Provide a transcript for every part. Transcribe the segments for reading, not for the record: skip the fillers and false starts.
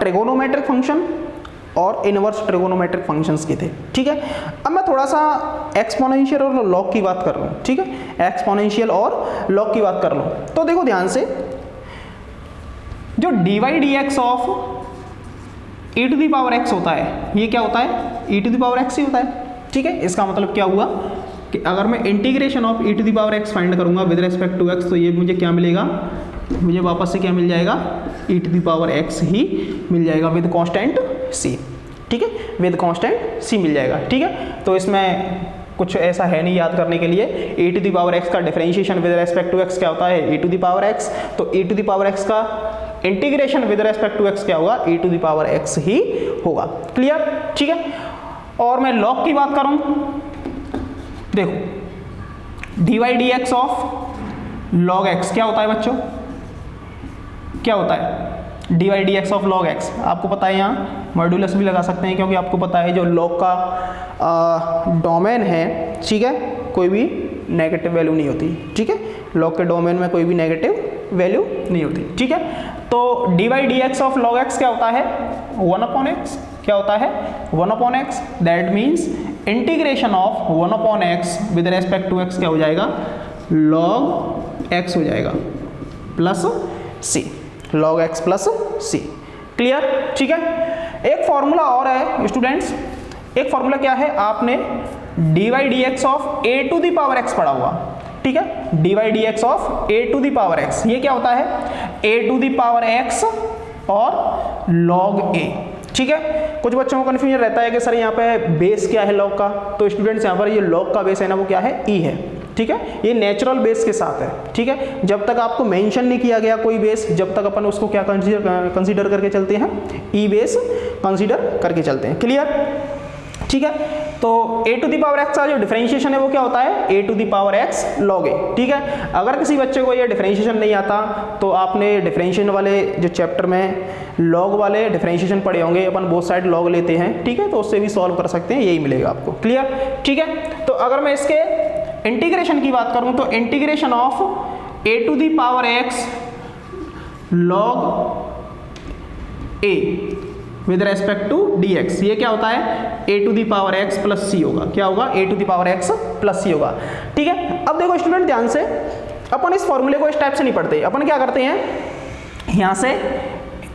Trigonometric function और inverse trigonometric functions के थे, ठीक है। अब मैं थोड़ा सा एक्सपोनेंशियल और लॉग की बात कर रहा हूँ, ठीक है, एक्सपोनेंशियल और लॉग की बात कर रहा हूँ। तो देखो ध्यान से, जो dy dx of e to the power x होता है, ये क्या होता है, e to the power x ही होता है, ठीक है। इसका मतलब क्या हुआ कि अगर मैं integration of e to the power x find करूंगा विद रिस्पेक्ट टू x, तो ये मुझे क्या मिलेगा, मुझे वापस से क्या मिल जाएगा, e to the power x ही मिल जाएगा विद कांस्टेंट c, ठीक है, विद कांस्टेंट c मिल जाएगा, ठीक है। तो इसमें कुछ ऐसा है नहीं याद करने के लिए। e to the power x का differentiation with respect to x क्या होता है, e to the power x, तो e to the power x का integration with respect to x क्या होगा, e to the power x ही होगा, क्लियर, ठीक है। और मैं लॉग की बात करूं, देखो dy dx of log x क्या होता है बच्चों, क्या होता है, dy dx of log x, आपको पता है, यहाँ मॉड्यूलस भी लगा सकते हैं क्योंकि आपको पता है जो log का डोमेन है, ठीक है, कोई भी नेगेटिव वैल्यू नहीं होती, ठीक है, log के डोमेन में कोई भी नेगेटिव वैल्यू नहीं होती, ठीक है। तो dy dx of log x क्या होता है, 1/x, क्या होता है, 1/x, that means integration of 1/x with respect to x क्या हो जाएगा, log x हो जाएगा plus c, log x plus c, clear, ठीक है। एक फॉर्मूला और है स्टूडेंट्स, एक फॉर्मूला क्या है, आपने dy dx of a to the power x पढ़ा हुआ, ठीक है, dy dx of a to the power x, ये क्या होता है, a to the power x और log a, ठीक है। कुछ बच्चों को कन्फ्यूजन रहता है कि सर यहाँ पे बेस क्या है log का, तो स्टूडेंट्स यहाँ पर ये log का बेस है ना, वो क्या है, e है, ठीक है, ये नेचुरल बेस के साथ है, ठीक है। जब तक आपको मेंशन नहीं किया गया कोई बेस, जब तक अपन उसको क्या कंसीडर करके चलते हैं, ई बेस कंसीडर करके चलते हैं, क्लियर, ठीक है। तो a to the power x का जो डिफरेंशिएशन है वो क्या होता है, a to the power x log a, ठीक है। अगर किसी बच्चे को ये डिफरेंशिएशन नहीं आता तो आपने डिफरेंशिएशन वाले जो चैप्टर में log वाले डिफरेंशिएशन पढ़े होंगे, अपन बोथ साइड log लेते हैं, ठीक है, तो उससे भी सॉल्व कर सकते हैं, यही मिलेगा आपको, क्लियर, ठीक है। तो अगर मैं इसके इंटीग्रेशन की बात करूं तो integration of a to the power x log a with respect to dx, ये क्या होता है, a to the power x plus c होगा, क्या होगा, a to the power x plus c होगा, ठीक है। अब देखो स्टूडेंट ध्यान से, अपन इस फॉर्मूले को इस टाइप से नहीं पढ़ते, अपन क्या करते हैं, यहाँ से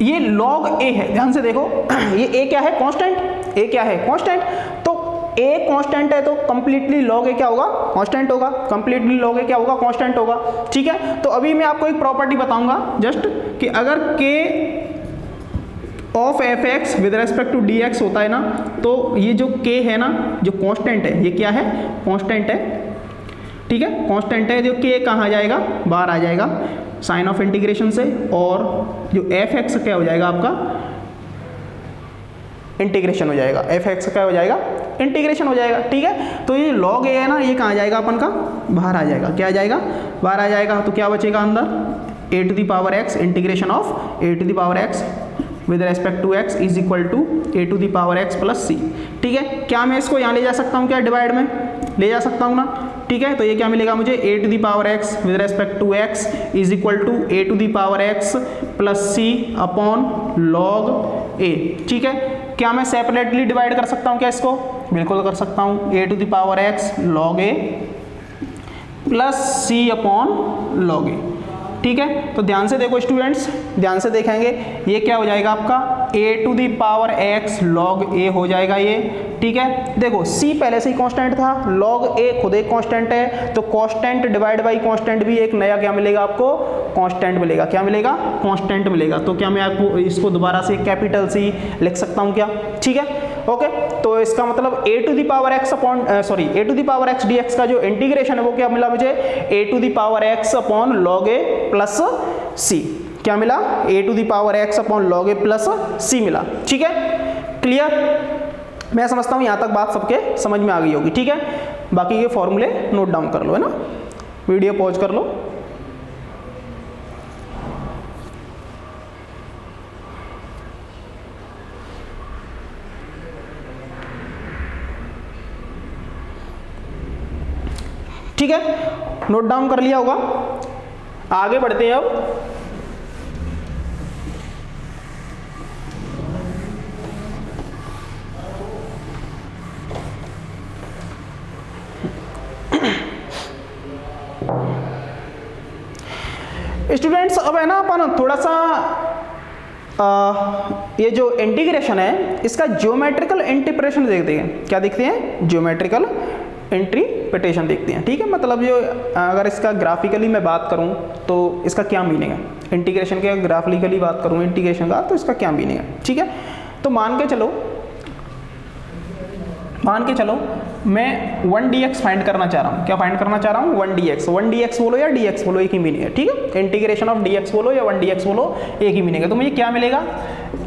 ये log a है, ध्यान से देखो, ये a क्या है, कांस्टेंट, a क्या है, कांस्टेंट, तो a कांस्टेंट है तो कंप्लीटली log a क्या होगा, कांस्टेंट होगा, कंप्लीटली log a क्या होगा, कांस्टेंट होगा, ठीक है। तो अभी मैं आपको एक प्रॉपर्टी बताऊंगा जस्ट, कि अगर k of f x with respect to d x होता है ना, तो ये जो k है ना, जो कांस्टेंट है, ये क्या है, कांस्टेंट है, ठीक है, कांस्टेंट है, जो k कहाँ आ जाएगा, बाहर आ जाएगा साइन ऑफ इंटीग्रेशन से, और जो एफ एक्स क्या हो जाएगा आपका, इंटीग्रेशन हो जाएगा, एफ एक्स क्या हो जाएगा, इंटीग्रेशन हो जाएगा, ठीक है। तो ये log a है ना, ये कहाँ आ जाएगा अपन का, बाहर आ जाएगा, क्या आ जाएगा, बाहर आ जाएगा, तो क्या बचेगा अंदर, a to the power x integration of a to the power x with respect to x is equal to a to the power x plus c, ठीक है। क्या मैं इसको यहाँ ले जा सकता हूँ, क्या डिवाइड में ले जा सकता हूँ ना, ठीक है। तो ये क्या मिलेगा मुझे, a to the power x with respect to x is equal to a to the power x plus c upon log a, ठीक है। क्या मैं सेपरेटली डिवाइड कर सकता हूँ क्या इसको, बिल्कुल कर सकता हूँ, a to the power x log a plus c upon log a, ठीक है। तो ध्यान से देखो स्टूडेंट्स, ध्यान से देखेंगे, ये क्या हो जाएगा आपका, a to the power x log a हो जाएगा ये, ठीक है। देखो c पहले से ही कांस्टेंट था, log a खुद एक कांस्टेंट है, तो कांस्टेंट डिवाइड बाय कांस्टेंट भी एक नया क्या मिलेगा आपको, कांस्टेंट मिलेगा, क्या मिलेगा, कांस्टेंट मिलेगा। तो क्या मैं आपको इसको दोबारा से कैपिटल C लिख सकता हूँ क्या, ठीक है, ओके। तो इसका मतलब a to the power x upon a to the power x dx का जो इंटीग्रेशन है वो क्या मिला मुझे, a to the power x upon log a plus c, क्या मिला, a to the power x upon log a plus c मिला, ठीक है, क्लियर। मैं समझता हूँ यहाँ तक बात सबके समझ में आ गई होगी, ठीक है। बाकी ये फॉर्मूले नोट डाउन कर लो, है ना, वीडियो पॉज कर लो। ठीक है, नोट डाउन कर लिया होगा, आगे बढ़ते हैं अब। स्टूडेंट्स अब है ना अपन थोड़ा सा ये जो इंटीग्रेशन है इसका ज्योमेट्रिकल इंटरप्रिटेशन देखते हैं। क्या देखते हैं? ज्योमेट्रिकल इंटरप्रिटेशन देखते हैं। ठीक है, मतलब जो अगर इसका ग्राफिकली मैं बात करूं तो इसका क्या मीनिंग है, इंटीग्रेशन के ग्राफिकली बात करूं इंटीग्रेशन का तो इसका क्या मीनिंग है। ठीक है, तो मान के चलो मैं 1dx फाइंड करना चाह रहा हूँ। क्या फाइंड करना चाह रहा हूँ? 1dx बोलो या dx बोलो, एक ही मीनिंग है। ठीक है, इंटीग्रेशन ऑफ dx बोलो या 1dx बोलो, एक ही मीनिंग है। तो मुझे क्या मिलेगा?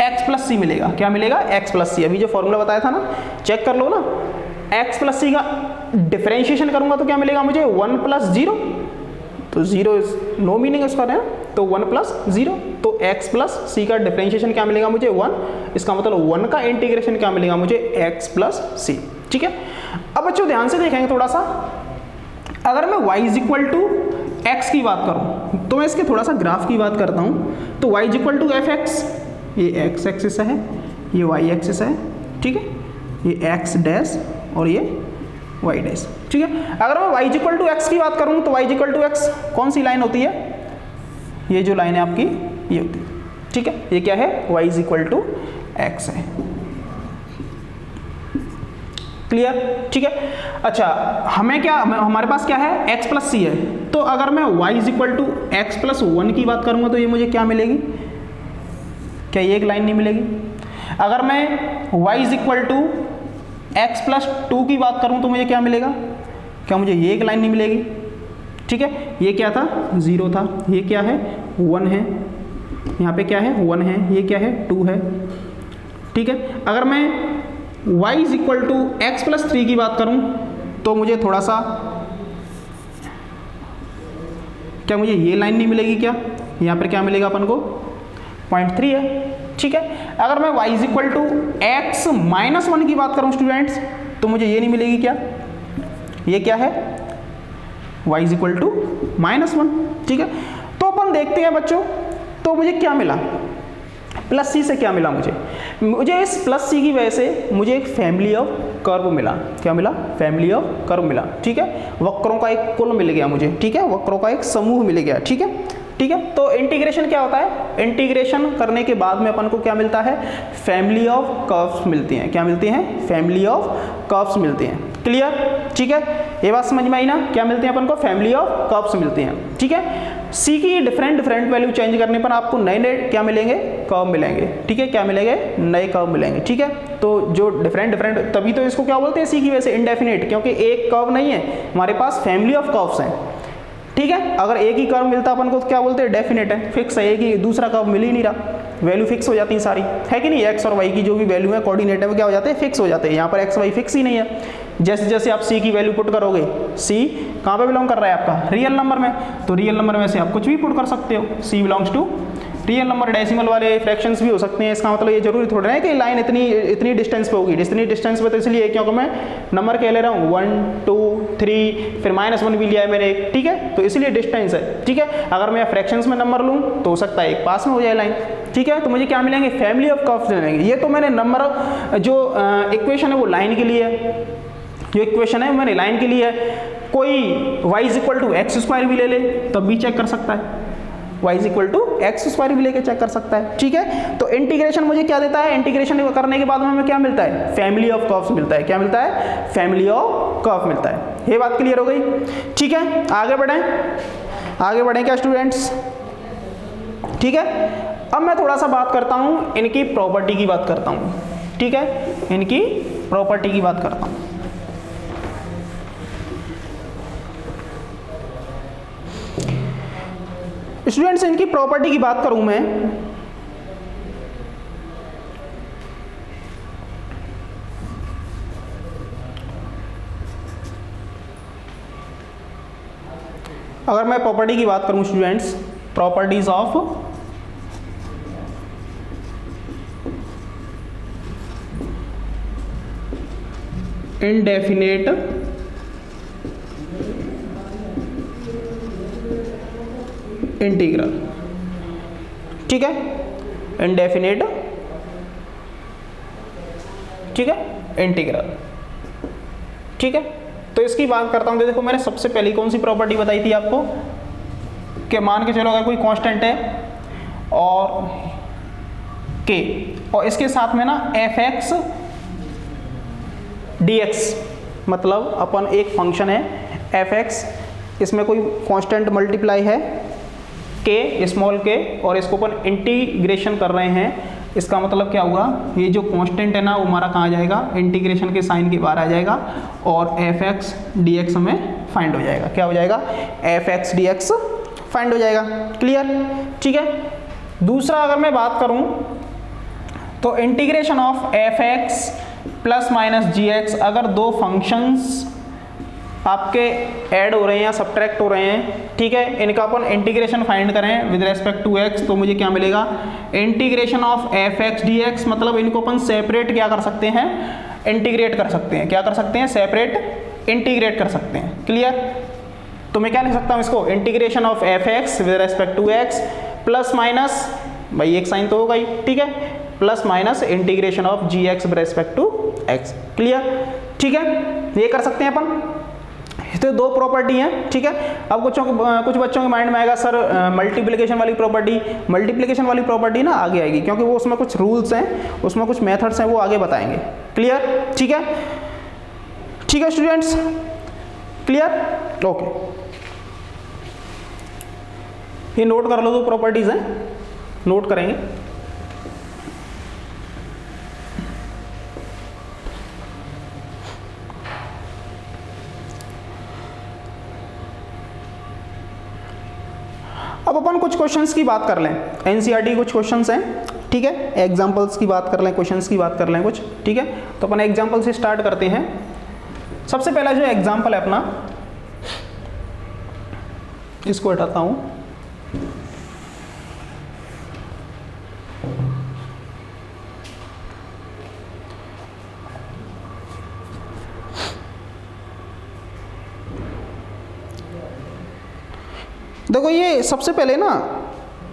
x प्लस सी मिलेगा। क्या मिलेगा? x प्लस सी। अभी जो फॉर्मूला बताया था ना, चेक कर लो ना। x प्लस सी का डिफरेंशिएशन करूंगा तो क्या मिलेगा मुझे? 1 प्लस 0। तो 0 इज नो मीनिंग उसका है, तो 1 प्लस 0। तो x प्लस सी का डिफरेंशिएशन क्या मिलेगा मुझे? 1। इसका मतलब 1 का इंटीग्रेशन क्या मिलेगा मुझे? x प्लस सी। ठीक है, अब बच्चों ध्यान से देखेंगे थोड़ा सा। अगर मैं y is equal to x की बात करूं तो मैं इसके थोड़ा सा ग्राफ की बात करता हूं। तो y is equal to f x, ये x एक्सिस है, ये y एक्सिस है। ठीक है, ये x डैश और ये y डैश। ठीक है, अगर मैं y is equal to x की बात करूं तो y is equal to x कौन सी लाइन होती है? ये जो लाइन है आपकी ये होती है। ठीक है, ये क्या है? y is equal to x है। क्लियर? ठीक है, अच्छा हमें क्या, हमारे पास क्या है? x प्लस सी है। तो अगर मैं y is equal to x plus 1 की बात करूंगा तो ये मुझे क्या मिलेगी? क्या ये एक लाइन नहीं मिलेगी? अगर मैं y is equal to x plus 2 की बात करूं तो मुझे क्या मिलेगा? क्या मुझे ये एक लाइन नहीं मिलेगी? ठीक है, ये क्या था? 0 था। ये क्या है? 1 है। यहाँ पे क्या है? 1 है। ये क्या है? 2 है। ठीक है, अगर मैं y is equal to x plus 3 की बात करूं तो मुझे थोड़ा सा, क्या मुझे ये लाइन नहीं मिलेगी? क्या यहाँ पर क्या मिलेगा अपन को? 0.3 है। ठीक है, अगर मैं y is equal to x minus 1 की बात करूं स्टूडेंट्स तो मुझे ये नहीं मिलेगी। क्या ये क्या है? y is equal to -1। ठीक है, तो अपन देखते हैं बच्चों, तो मुझे क्या मिला? प्लस सी से क्या मिला मुझे इस प्लस सी की वजह से मुझे एक फैमिली ऑफ कर्व मिला। क्या मिला? फैमिली ऑफ कर्व मिला। ठीक है, वक्रों का एक कुल मिल गया मुझे। ठीक है, वक्रों का एक समूह मिल गया। ठीक है, ठीक है, तो इंटीग्रेशन क्या होता है? इंटीग्रेशन करने के बाद में अपन को क्या मिलता है? फैमिली ऑफ कर्व्स मिलती हैं। क्या मिलती हैं? फैमिली ऑफ कर्व्स मिलती हैं। क्लियर? ठीक है, ये बात समझ में आई ना? क्या मिलती हैं अपन को? फैमिली ऑफ कर्व्स मिलती हैं। ठीक है, सी की डिफरेंट वैल्यू चेंज करने पर आपको नए नए क्या मिलेंगे? कर्व मिलेंगे। ठीक है, क्या मिलेंगे? नए कर्व मिलेंगे। ठीक है, तो जो डिफरेंट तभी तो इसको क्या बोलते हैं सी की वजह से? इंडेफिनिट, क्योंकि एक कर्व नहीं है हमारे पास, फैमिली ऑफ कर्व्स हैं। ठीक है, अगर एक ही कर्व मिलता अपन को तो क्या बोलते हैं? डेफिनेट है, फिक्स है। एक ही, दूसरा कर्व मिल ही नहीं रहा, वैल्यू फिक्स हो जाती है सारी, है कि नहीं? एक्स और वाई की जो भी वैल्यू है कोऑर्डिनेट है वो क्या हो जाते हैं? फिक्स हो जाते हैं। यहाँ पर एक्स वाई फिक्स ही नहीं है। जैसे जैसे आप सी की वैल्यू पुट करोगे, सी कहाँ पे बिलोंग कर रहा है आपका? रियल नंबर में, तो रियल नंबर में से आप कुछ भी पुट कर सकते हो। C belongs to real number. Decimal वाले फ्रैक्शंस भी हो सकते हैं। इसका मतलब ये जरूरी थोड़ा है कि लाइन इतनी डिस्टेंस पे होगी। इतनी डिस्टेंस पे तो इसलिए क्योंकि मैं नंबर क्या ले रहा हूँ? 1 2 3 फिर -1 भी लिया है मैंने एक। ठीक है, तो इसलिए डिस्टेंस है। ठीक है, अगर मैं फ्रैक्शंस में नंबर लूँ तो हो सकता है एक पास में हो जाए लाइन। ठीक है, तो मुझे क्या मिलेंगे? फैमिली ऑफ कर्व्स मिलेंगे। ये तो मैंने नंबर जो इक्वेशन है वो लाइन के लिए है, जो इक्वेशन है मैंने लाइन के लिए है। कोई y is equal to x square भी ले ले तब भी चेक कर सकता है, y is equal to x square भी लेके चेक कर सकता है। ठीक है, तो इंटीग्रेशन मुझे क्या देता है? इंटीग्रेशन करने के बाद में हमें क्या मिलता है? फैमिली ऑफ कर्व्स मिलता है। क्या मिलता है? फैमिली ऑफ कर्व मिलता है। ये बात क्लियर हो गई? ठीक है, आगे बढ़ें क्या स्टूडेंट्स? ठीक है, अब मैं थोड़ा सा बात करता हूं, इनकी प्रॉपर्टी की बात करता हूं। ठीक है, इनकी प्रॉपर्टी की बात करता हूं। स्टूडेंट्स, इनकी प्रॉपर्टी की बात करूं मैं, अगर मैं प्रॉपर्टी की बात करूं students, properties of indefinite integral. ठीक है, इंडेफिनेट, ठीक है, इंटीग्रल। ठीक है, तो इसकी बात करता हूं। देखो मैंने सबसे पहले कौन सी प्रॉपर्टी बताई थी आपको? कि मान के चलो अगर कोई कांस्टेंट है और के, और इसके साथ में ना fx dx, मतलब अपन एक फंक्शन है fx, इसमें कोई कांस्टेंट मल्टीप्लाई है के, स्मॉल के, और इसको अपन इंटीग्रेशन कर रहे हैं। इसका मतलब क्या हुआ, ये जो कांस्टेंट है ना वो हमारा कहाँ जाएगा, इंटीग्रेशन के साइन के बाहर आ जाएगा और fx dx हमें फाइंड हो जाएगा। क्या हो जाएगा, fx dx फाइंड हो जाएगा। क्लियर, ठीक है। दूसरा अगर मैं बात करूं तो integration of fx plus minus gx, अगर दो फंक्शंस आपके ऐड हो रहे हैं या सब्ट्रैक्ट हो रहे हैं, ठीक है, इनका अपन इंटीग्रेशन फाइंड करें विद रेस्पेक्ट टू x, तो मुझे क्या मिलेगा, इंटीग्रेशन ऑफ fx dx, मतलब इनको अपन सेपरेट क्या कर सकते हैं, इंटीग्रेट कर सकते हैं। क्या कर सकते हैं, सेपरेट इंटीग्रेट कर सकते हैं। क्लियर, तो मैं क्या लिख सकता हूँ इसको, integration of fx with respect to x plus minus, भाई एक साइन तो होगा ही, ठीक है, plus minus integration of gx with respect to x। Clear, ठीक है, ये कर सकते हैं अपन। तो दो प्रॉपर्टी हैं, ठीक है। अब कुछ बच्चों के माइंड में आएगा सर मल्टीप्लिकेशन वाली प्रॉपर्टी ना आगे आएगी, क्योंकि वो उसमें कुछ रूल्स हैं, उसमें कुछ मेथड्स हैं, वो आगे बताएंगे। क्लियर, ठीक है, ठीक है स्टूडेंट्स, क्लियर, ओके। ये नोट कर लो, दो प्रॉपर्टीज हैं, नोट करेंगे। अब अपन कुछ क्वेश्चंस की बात कर लें, एनसीईआरटी कुछ क्वेश्चंस हैं, ठीक है, एग्जांपल्स की बात कर लें, क्वेश्चंस की बात कर लें कुछ, ठीक है। तो अपन एग्जांपल से स्टार्ट करते हैं। सबसे पहला जो एग्जांपल है अपना, इसको हटाता हूं। देखो ये सबसे पहले ना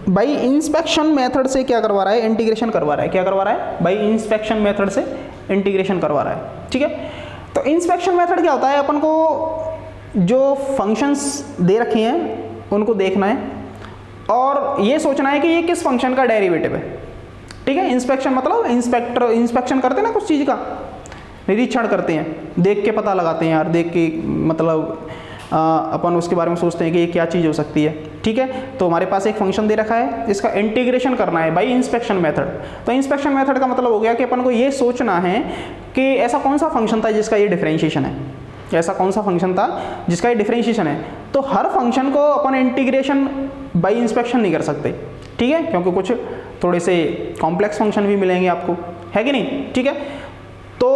बाई इंस्पेक्शन मेथड से क्या करवा रहा है, इंटीग्रेशन करवा रहा है। क्या करवा रहा है, बाई इंस्पेक्शन मेथड से इंटीग्रेशन करवा रहा है, ठीक है। तो इंस्पेक्शन मेथड क्या होता है, अपन को जो फंक्शंस दे रखे हैं उनको देखना है और ये सोचना है कि ये किस फंक्शन का डेरिवेटिव है, ठीक है। इंस्पेक्शन मतलब इंस्पेक्शन करते हैं ना, कुछ चीज़ का निरीक्षण करते हैं, देख के पता लगाते हैं यार, देख के मतलब अपन उसके बारे में सोचते हैं कि ये क्या चीज़ हो सकती है, ठीक है। तो हमारे पास एक फंक्शन दे रखा है, इसका इंटीग्रेशन करना है बाई इंस्पेक्शन मेथड। तो इंस्पेक्शन मेथड का मतलब हो गया कि अपन को ये सोचना है कि ऐसा कौन सा फंक्शन था जिसका ये डिफरेंशिएशन है, ऐसा कौन सा फंक्शन था जिसका ये डिफरेंशिएशन है। तो हर फंक्शन को अपन इंटीग्रेशन बाई इंस्पेक्शन नहीं कर सकते, ठीक है, क्योंकि कुछ थोड़े से कॉम्प्लेक्स फंक्शन भी मिलेंगे आपको, है कि नहीं, ठीक है। तो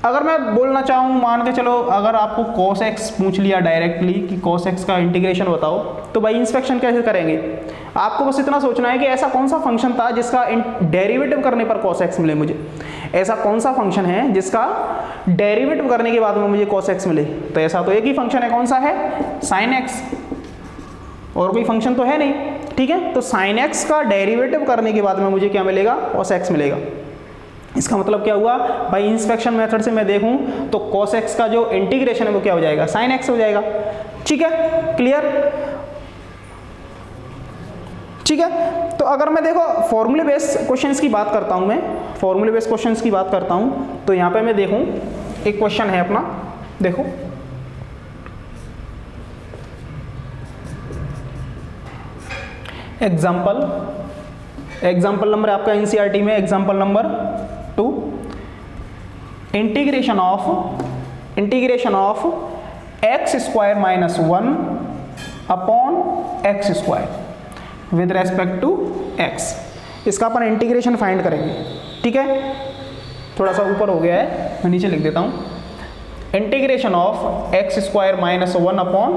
अगर मैं बोलना चाहूँ, मान के चलो अगर आपको cos x पूछ लिया डायरेक्टली कि cos x का इंटीग्रेशन बताओ, तो बाई इंस्पेक्शन कैसे करेंगे। आपको बस इतना सोचना है कि ऐसा कौन सा फंक्शन था जिसका डेरिवेटिव करने पर cos x मिले मुझे, ऐसा कौन सा फंक्शन है जिसका डेरिवेटिव करने के बाद में मुझे cos x मिले। तो ऐसा तो एक ही फंक्शन है, कौन सा है, sin x, और कोई फंक्शन तो है नहीं, ठीक है। तो sin x का डेरिवेटिव करने के बाद में मुझे क्या मिलेगा, cos x मिलेगा। इसका मतलब क्या हुआ, भाई इंस्पेक्शन मेथड से मैं देखूं तो cos x का जो इंटीग्रेशन है वो क्या हो जाएगा, sin x हो जाएगा, ठीक है, क्लियर, ठीक है। तो अगर मैं देखो फॉर्मूले बेस्ड क्वेश्चंस की बात करता हूं, मैं फॉर्मूले बेस्ड क्वेश्चंस की बात करता हूं, तो यहां पे मैं देखूं एक क्वेश्चन है अपना, देखो एग्जाम्पल नंबर आपका एनसीईआरटी में example number 2, integration of x square minus 1 upon x square with respect to x। इसका अपन इंटीग्रेशन फाइंड करेंगे, ठीक है। थोड़ा सा ऊपर हो गया है, मैं नीचे लिख देता हूँ, integration of x square minus 1 upon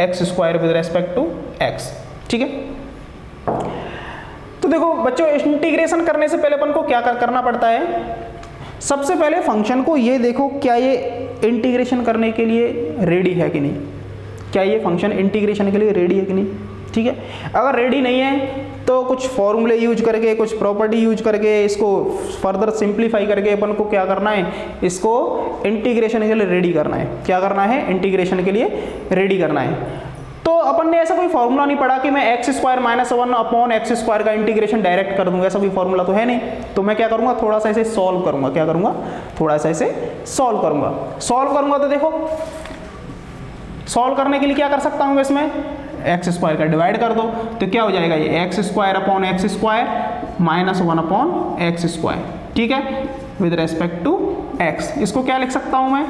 x square with respect to x, ठीक है। तो देखो बच्चों, इंटीग्रेशन करने से पहले अपन को क्या करना पड़ता है, सबसे पहले फंक्शन को ये देखो क्या ये इंटीग्रेशन करने के लिए रेडी है कि नहीं, क्या ये फंक्शन इंटीग्रेशन के लिए रेडी है कि नहीं, ठीक है। अगर रेडी नहीं है तो कुछ फॉर्मूले यूज करके, कुछ प्रॉपर्टी यूज करके, इसको फर्दर सिंप्लीफाई करके अपन को क्या करना है, इसको इंटीग्रेशन के लिए रेडी करना है। क्या करना है, इंटीग्रेशन के लिए रेडी करना है। तो अपन ने ऐसा कोई फॉर्मूला नहीं पढ़ा कि मैं x square minus 1 upon x square का इंटीग्रेशन डायरेक्ट कर दूंगा, ऐसा कोई फॉर्मूला तो है नहीं। तो मैं क्या करूंगा, थोड़ा सा इसे सॉल्व करूंगा। क्या करूंगा, थोड़ा सा इसे सॉल्व करूंगा। सॉल्व करूंगा तो देखो, सॉल्व करने के लिए क्या कर सकता हूं, इसमें एक्स स्क्वायर का डिवाइड कर दो, तो क्या हो जाएगा, ये x square upon x square minus 1 upon x square, ठीक है, विद रेस्पेक्ट टू एक्स। इसको क्या लिख सकता हूं मैं,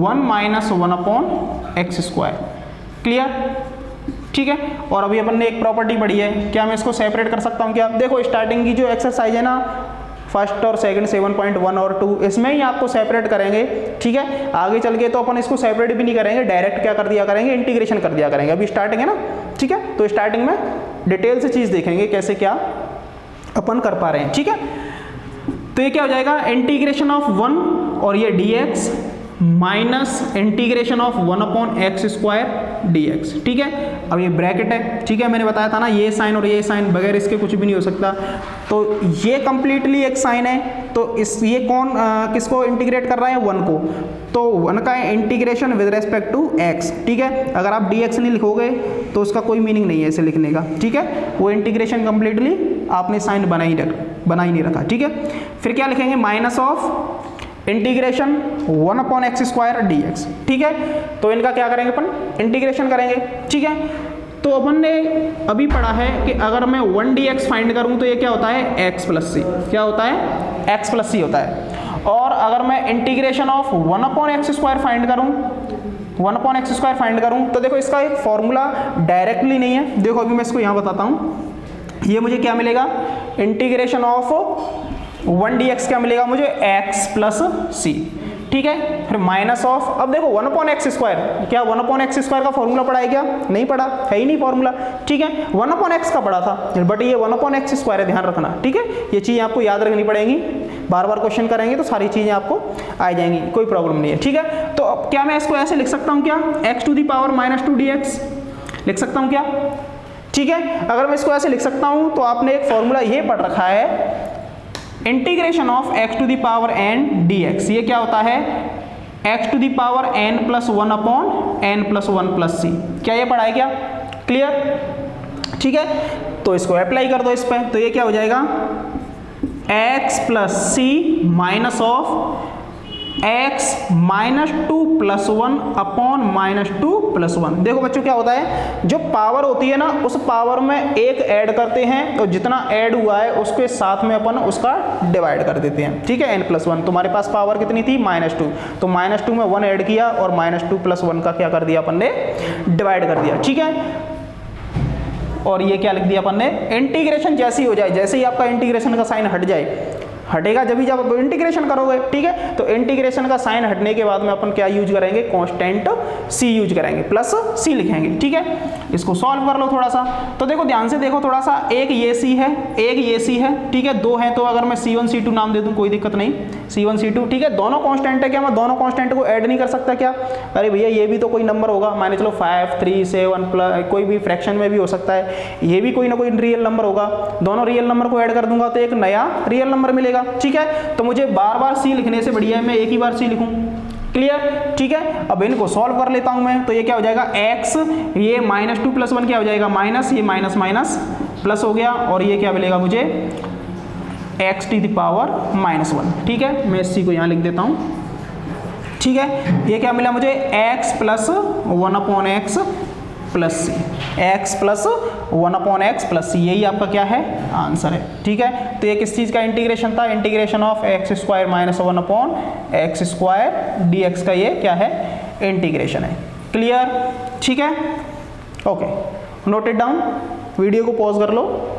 1 minus 1 upon x square. Clear, ठीक है। और अभी अपन ने एक प्रॉपर्टी पढ़ी है, क्या मैं इसको सेपरेट कर सकता हूँ क्या? देखो स्टार्टिंग की जो एक्सरसाइज है ना, फर्स्ट और सेकंड 7.1 और 2, इसमें ही आपको सेपरेट करेंगे, ठीक है। आगे चल के तो अपन इसको सेपरेट भी नहीं करेंगे, डायरेक्ट क्या कर दिया करेंगे, इंटीग्रेशन कर दिया करेंगे। अभी स्टार्टिंग है ना, ठीक है, तो स्टार्टिंग में डिटेल से चीज़ देखेंगे कैसे क्या अपन कर पा रहे हैं, ठीक है। तो ये क्या हो जाएगा, इंटीग्रेशन ऑफ 1 और ये dx minus integration of 1 upon x square dx, ठीक है। अब ये ब्रैकेट है, ठीक है, मैंने बताया था ना, ये साइन और ये साइन बगैर इसके कुछ भी नहीं हो सकता। तो ये कंप्लीटली एक साइन है, तो इस ये कौन किसको इंटीग्रेट कर रहा है, 1 को, तो 1 का integration with respect to x, ठीक है। अगर आप dx नहीं लिखोगे तो उसका कोई मीनिंग नहीं है इसे लिखने का, ठीक है। वो इंटीग्रेशन कंप्लीटली आपने साइन बना ही नहीं रखा, ठीक है। फिर क्या लिखेंगे, minus of integration 1 upon x square dx, ठीक है। तो इनका क्या करेंगे अपन, इंटीग्रेशन करेंगे, ठीक है। तो अपन ने अभी पढ़ा है कि अगर मैं 1 dx फाइंड करूं तो ये क्या होता है, x प्लस सी, क्या होता है, x प्लस सी होता है। और अगर मैं integration of 1 upon x square find करूं, 1 अपॉन एक्स स्क्वायर फाइंड करूं, तो देखो इसका एक फॉर्मूला डायरेक्टली नहीं है। देखो अभी मैं इसको यहाँ बताता हूँ, ये मुझे क्या मिलेगा, इंटीग्रेशन ऑफ 1 dx क्या मिलेगा मुझे, x प्लस सी, ठीक है। फिर माइनस ऑफ, अब देखो 1 अपॉन एक्स स्क्वायर, क्या 1 अपॉन एक्स स्क्वायर का फॉर्मूला पढ़ा है क्या, नहीं पढ़ा है, ही नहीं फॉर्मूला, ठीक है। 1 अपॉन एक्स का पढ़ा था, बट ये 1 अपॉन एक्स स्क्वायर है, ध्यान रखना, ठीक है। ये चीज़ आपको याद रखनी पड़ेगी, बार बार क्वेश्चन करेंगे तो सारी चीज़ें आपको आ जाएंगी, कोई प्रॉब्लम नहीं है, ठीक है। तो अब क्या मैं इसको ऐसे लिख सकता हूँ क्या, x to the power minus 2 dx लिख सकता हूँ क्या, ठीक है। अगर मैं इसको ऐसे लिख सकता हूँ तो आपने एक फॉर्मूला ये पढ़ रखा है, integration of x to the power n dx, ये क्या होता है, x to the power n plus 1 upon n plus 1 plus C, क्या ये पढ़ा है क्या, क्लियर, ठीक है। तो इसको अप्लाई कर दो इस पे, तो ये क्या हो जाएगा, x plus c minus of x minus 2 plus 1 upon minus 2 plus 1। देखो बच्चों क्या होता है, जो पावर होती है ना, उस पावर में एक ऐड करते हैं और जितना ऐड हुआ है उसके साथ में अपन उसका डिवाइड कर देते हैं, ठीक है। n प्लस 1, तुम्हारे पास पावर कितनी थी, -2, तो -2 में 1 ऐड किया और -2 प्लस 1 का क्या कर दिया अपन ने, डिवाइड कर दिया, ठीक है। और ये क्या लिख दिया अपन ने, इंटीग्रेशन जैसे ही हो जाए, जैसे ही आपका इंटीग्रेशन का साइन हट जाए, हटेगा जब भी जब इंटीग्रेशन करोगे, ठीक है। तो इंटीग्रेशन का साइन हटने के बाद में अपन क्या यूज करेंगे, कांस्टेंट c यूज करेंगे, प्लस c लिखेंगे, ठीक है। इसको सॉल्व कर लो थोड़ा सा, तो देखो ध्यान से देखो थोड़ा सा, एक ये c है, एक ये c है, ठीक है, 2 है, तो अगर मैं c1 c2 नाम दे दूं कोई दिक्कत नहीं, c1 c2, ठीक है। दोनों कांस्टेंट है, क्या मैं दोनों कांस्टेंट को ऐड नहीं कर सकता क्या, अरे भैया ये भी तो कोई नंबर होगा, मान चलो 5 3 7 प्लस कोई भी फ्रैक्शन में भी हो सकता है, ये भी कोई ना कोई रियल नंबर होगा, दोनों रियल नंबर को ऐड कर दूंगा तो एक नया रियल नंबर मिलेगा, ठीक है। तो मुझे बार बार c लिखने से बढ़िया है मैं एक ही बार c लिखूं, क्लियर, ठीक है। अब इनको सॉल्व कर लेता हूं मैं, तो ये क्या हो जाएगा, x, ये -2 प्लस 1 क्या हो जाएगा, माइनस, ये माइनस माइनस प्लस हो गया, और ये क्या मिलेगा मुझे, x टू द पावर -1, ठीक है। मैं इसी को यहाँ लिख देता हूँ, ठीक है। ये क्या मिला मुझे, x plus 1 upon x plus C, x plus 1 upon x plus C, यही आपका क्या है, आंसर है, ठीक है। तो ये किस चीज़ का इंटीग्रेशन था, integration of x square minus 1 upon x square dx का ये क्या है, इंटीग्रेशन है, क्लियर, ठीक है, okay, note it down, video को पॉज कर लो।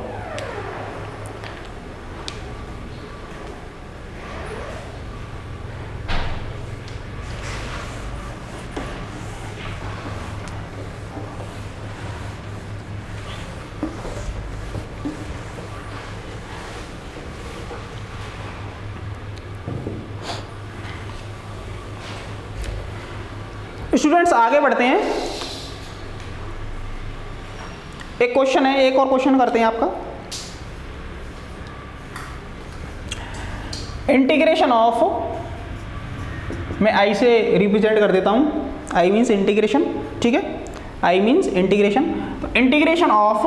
स्टूडेंट्स आगे बढ़ते हैं, एक क्वेश्चन है, एक और क्वेश्चन करते हैं आपका, इंटीग्रेशन ऑफ, मैं आई से रिप्रेजेंट कर देता हूं, आई मीन्स इंटीग्रेशन, ठीक है, आई मीन्स इंटीग्रेशन। तो integration of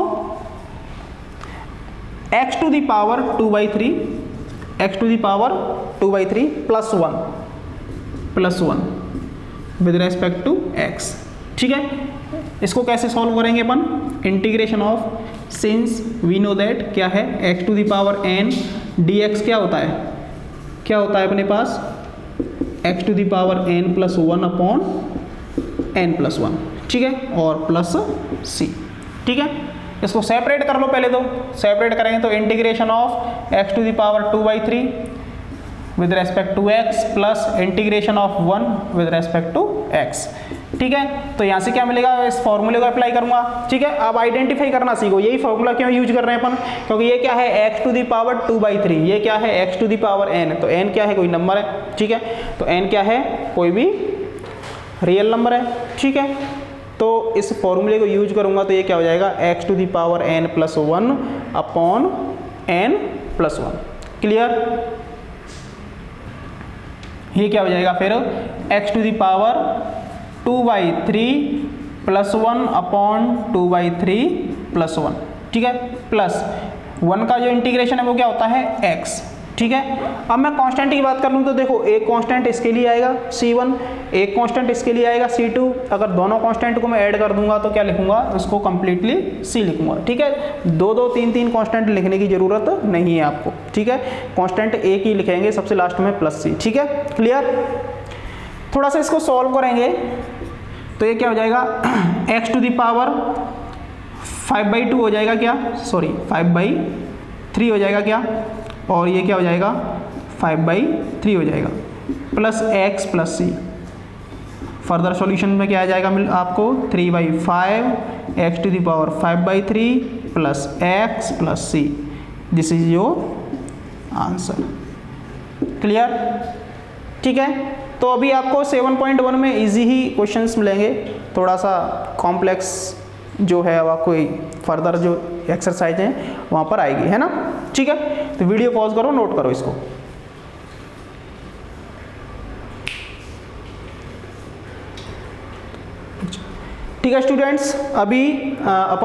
x to the power 2/3 x to the power 2/3 plus one with respect to x। ठीक है, इसको कैसे सॉल्व करेंगे अपन? Integration of, since we know that क्या है, x to the power n dx क्या होता है, क्या होता है अपने पास, x to the power n plus 1 upon n plus 1। ठीक है, और प्लस c। ठीक है, इसको सेपरेट कर लो पहले। तो सेपरेट करेंगे तो integration of x to the power 2/3 with respect to x plus integration of 1 with respect to x। ठीक है, तो यहाँ से क्या मिलेगा, इस फॉर्मूले को अप्लाई करूंगा। ठीक है, अब आइडेंटिफाई करना सीखो, यही फॉर्मूला क्यों यूज कर रहे हैं अपन, क्योंकि ये क्या है x टू द पावर 2/3, ये क्या है x to the power n, तो n क्या है, कोई नंबर है। ठीक है, तो n क्या है, कोई भी रियल नंबर है। ठीक है, तो इस फॉर्मूले को यूज करूंगा तो ये क्या हो जाएगा, x to the power n plus 1 upon n plus 1। Clear, ये क्या हो जाएगा फिर, x to the power 2/3 plus 1 upon 2/3 plus 1। ठीक है, प्लस 1 का जो इंटीग्रेशन है वो क्या होता है, x। ठीक है, अब मैं कांस्टेंट की बात कर लूँ तो देखो, एक कांस्टेंट इसके लिए आएगा c1, एक कांस्टेंट इसके लिए आएगा c2। अगर दोनों कांस्टेंट को मैं ऐड कर दूंगा तो क्या लिखूंगा, उसको कंप्लीटली c लिखूंगा। ठीक है, 2-2 3-3 कांस्टेंट लिखने की जरूरत नहीं है आपको। ठीक है, कांस्टेंट एक ही लिखेंगे सबसे लास्ट में प्लस c। ठीक है, क्लियर। थोड़ा सा इसको सॉल्व करेंगे तो ये क्या हो जाएगा, x टू द पावर 5/2 हो जाएगा क्या, सॉरी 5/3 हो जाएगा क्या, और ये क्या हो जाएगा 5/3 हो जाएगा, plus x plus c। Further solution में क्या आ जाएगा आपको, 3/5 x to the power 5/3 plus x plus c। This is your answer. Clear. ठीक है, तो अभी आपको 7.1 में इजी ही क्वेश्चंस मिलेंगे, थोड़ा सा कॉम्प्लेक्स जो है वह कोई फर्दर जो एक्सरसाइज है वहाँ पर आएगी, है ना। ठीक है, तो वीडियो पॉज करो, नोट करो इसको। ठीक है स्टूडेंट्स, अभी अपन